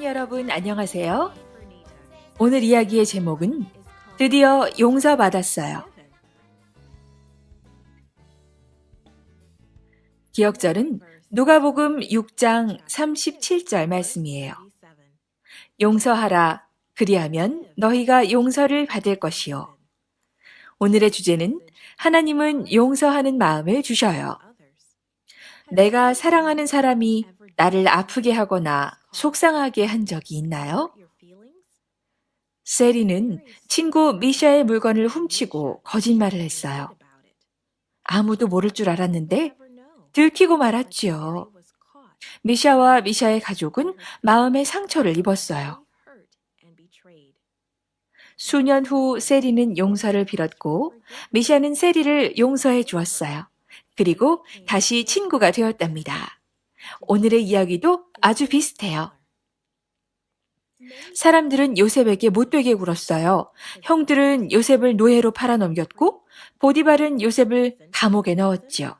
여러분 안녕하세요. 오늘 이야기의 제목은 드디어 용서받았어요. 기억절은 누가복음 6장 37절 말씀이에요. 용서하라, 그리하면 너희가 용서를 받을 것이요. 오늘의 주제는 하나님은 용서하는 마음을 주셔요. 내가 사랑하는 사람이 나를 아프게 하거나 속상하게 한 적이 있나요? 세리는 친구 미샤의 물건을 훔치고 거짓말을 했어요. 아무도 모를 줄 알았는데 들키고 말았지요. 미샤와 미샤의 가족은 마음의 상처를 입었어요. 수년 후 세리는 용서를 빌었고 미샤는 세리를 용서해 주었어요. 그리고 다시 친구가 되었답니다. 오늘의 이야기도 아주 비슷해요. 사람들은 요셉에게 못되게 굴었어요. 형들은 요셉을 노예로 팔아넘겼고 보디발은 요셉을 감옥에 넣었지요.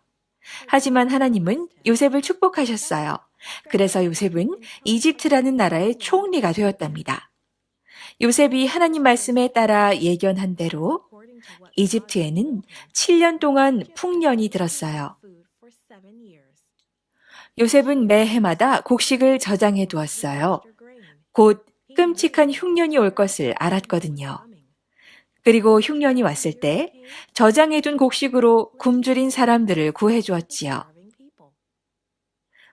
하지만 하나님은 요셉을 축복하셨어요. 그래서 요셉은 이집트라는 나라의 총리가 되었답니다. 요셉이 하나님 말씀에 따라 예견한 대로 이집트에는 7년 동안 풍년이 들었어요. 요셉은 매 해마다 곡식을 저장해 두었어요. 곧 끔찍한 흉년이 올 것을 알았거든요. 그리고 흉년이 왔을 때 저장해둔 곡식으로 굶주린 사람들을 구해주었지요.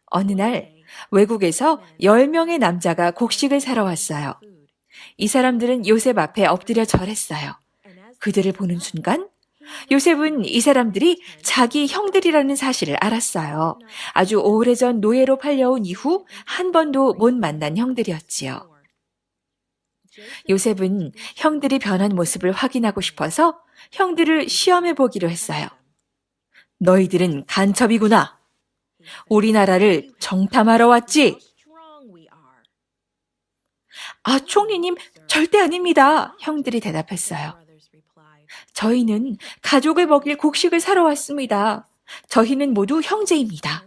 어느 날 외국에서 10명의 남자가 곡식을 사러 왔어요. 이 사람들은 요셉 앞에 엎드려 절했어요. 그들을 보는 순간 요셉은 이 사람들이 자기 형들이라는 사실을 알았어요. 아주 오래전 노예로 팔려온 이후 한 번도 못 만난 형들이었지요. 요셉은 형들이 변한 모습을 확인하고 싶어서 형들을 시험해 보기로 했어요. 너희들은 간첩이구나. 우리나라를 정탐하러 왔지? 아, 총리님, 절대 아닙니다. 형들이 대답했어요. 저희는 가족을 먹일 곡식을 사러 왔습니다. 저희는 모두 형제입니다.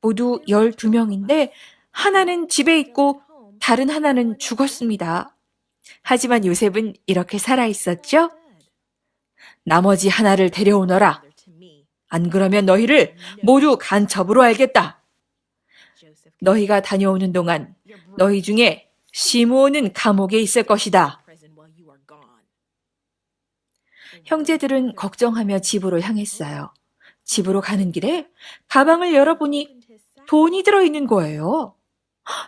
모두 12명인데 하나는 집에 있고 다른 하나는 죽었습니다. 하지만 요셉은 이렇게 살아있었죠? 나머지 하나를 데려오너라. 안 그러면 너희를 모두 간첩으로 알겠다. 너희가 다녀오는 동안 너희 중에 시므온은 감옥에 있을 것이다. 형제들은 걱정하며 집으로 향했어요. 집으로 가는 길에 가방을 열어보니 돈이 들어있는 거예요.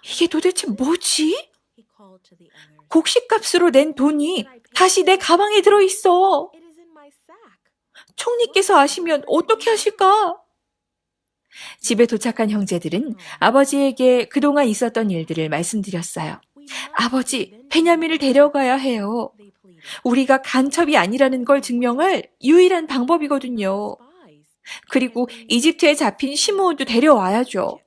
이게 도대체 뭐지? 곡식값으로 낸 돈이 다시 내 가방에 들어있어. 총리께서 아시면 어떻게 하실까? 집에 도착한 형제들은 아버지에게 그동안 있었던 일들을 말씀드렸어요. 아버지, 베냐민을 데려가야 해요. 우리가 간첩이 아니라는 걸 증명할 유일한 방법이거든요. 그리고 이집트에 잡힌 시므온도 데려와야죠.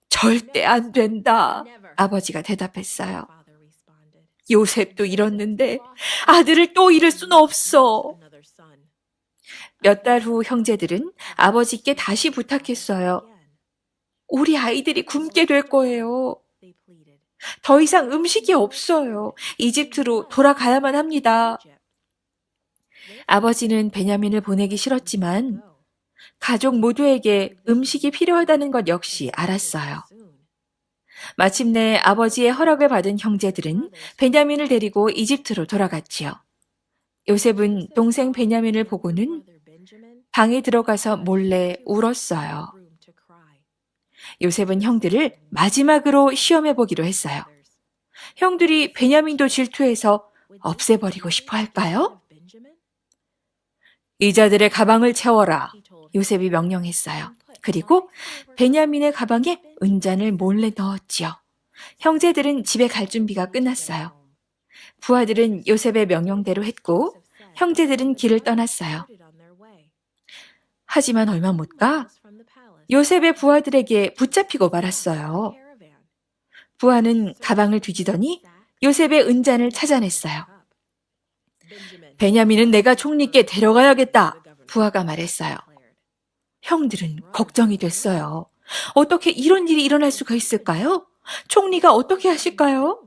절대 안 된다. 아버지가 대답했어요. 요셉도 잃었는데 아들을 또 잃을 수는 없어. 몇 달 후 형제들은 아버지께 다시 부탁했어요. 우리 아이들이 굶게 될 거예요. 더 이상 음식이 없어요. 이집트로 돌아가야만 합니다. 아버지는 베냐민을 보내기 싫었지만 가족 모두에게 음식이 필요하다는 것 역시 알았어요. 마침내 아버지의 허락을 받은 형제들은 베냐민을 데리고 이집트로 돌아갔지요. 요셉은 동생 베냐민을 보고는 방에 들어가서 몰래 울었어요. 요셉은 형들을 마지막으로 시험해 보기로 했어요. 형들이 베냐민도 질투해서 없애버리고 싶어 할까요? 이자들의 가방을 채워라. 요셉이 명령했어요. 그리고 베냐민의 가방에 은잔을 몰래 넣었지요. 형제들은 집에 갈 준비가 끝났어요. 부하들은 요셉의 명령대로 했고 형제들은 길을 떠났어요. 하지만 얼마 못 가 요셉의 부하들에게 붙잡히고 말았어요. 부하는 가방을 뒤지더니 요셉의 은잔을 찾아냈어요. 베냐민은 내가 총리께 데려가야겠다. 부하가 말했어요. 형들은 걱정이 됐어요. 어떻게 이런 일이 일어날 수가 있을까요? 총리가 어떻게 하실까요?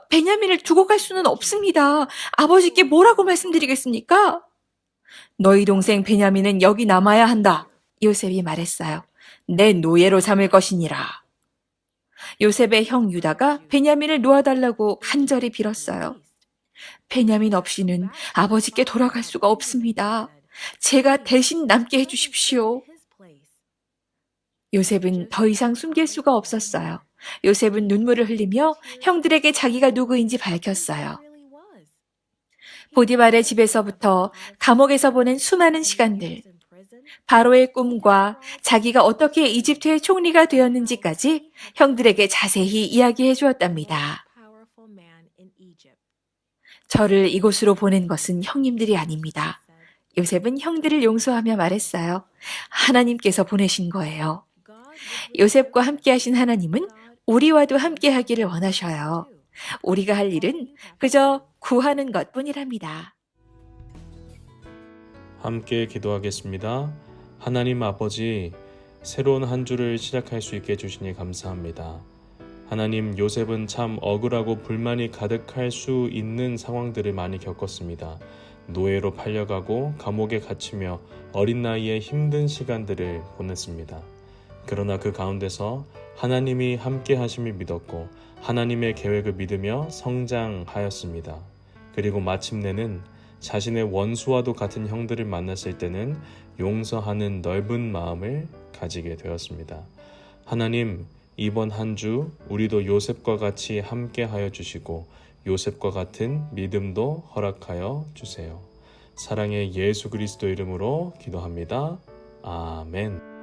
베냐민을 두고 갈 수는 없습니다. 아버지께 뭐라고 말씀드리겠습니까? 너희 동생 베냐민은 여기 남아야 한다. 요셉이 말했어요. 내 노예로 삼을 것이니라. 요셉의 형 유다가 베냐민을 놓아달라고 간절히 빌었어요. 베냐민 없이는 아버지께 돌아갈 수가 없습니다. 제가 대신 남게 해주십시오. 요셉은 더 이상 숨길 수가 없었어요. 요셉은 눈물을 흘리며 형들에게 자기가 누구인지 밝혔어요. 보디발의 집에서부터 감옥에서 보낸 수많은 시간들, 바로의 꿈과 자기가 어떻게 이집트의 총리가 되었는지까지 형들에게 자세히 이야기해 주었답니다. 저를 이곳으로 보낸 것은 형님들이 아닙니다. 요셉은 형들을 용서하며 말했어요. 하나님께서 보내신 거예요. 요셉과 함께 하신 하나님은 우리와도 함께 하기를 원하셔요. 우리가 할 일은 그저 구하는 것뿐이랍니다. 함께 기도하겠습니다. 하나님 아버지, 새로운 한 주를 시작할 수 있게 해주시니 감사합니다. 하나님, 요셉은 참 억울하고 불만이 가득할 수 있는 상황들을 많이 겪었습니다. 노예로 팔려가고 감옥에 갇히며 어린 나이에 힘든 시간들을 보냈습니다. 그러나 그 가운데서 하나님이 함께 하심을 믿었고 하나님의 계획을 믿으며 성장하였습니다. 그리고 마침내는 자신의 원수와도 같은 형들을 만났을 때는 용서하는 넓은 마음을 가지게 되었습니다. 하나님, 이번 한 주 우리도 요셉과 같이 함께 하여 주시고 요셉과 같은 믿음도 허락하여 주세요. 사랑의 예수 그리스도 이름으로 기도합니다. 아멘.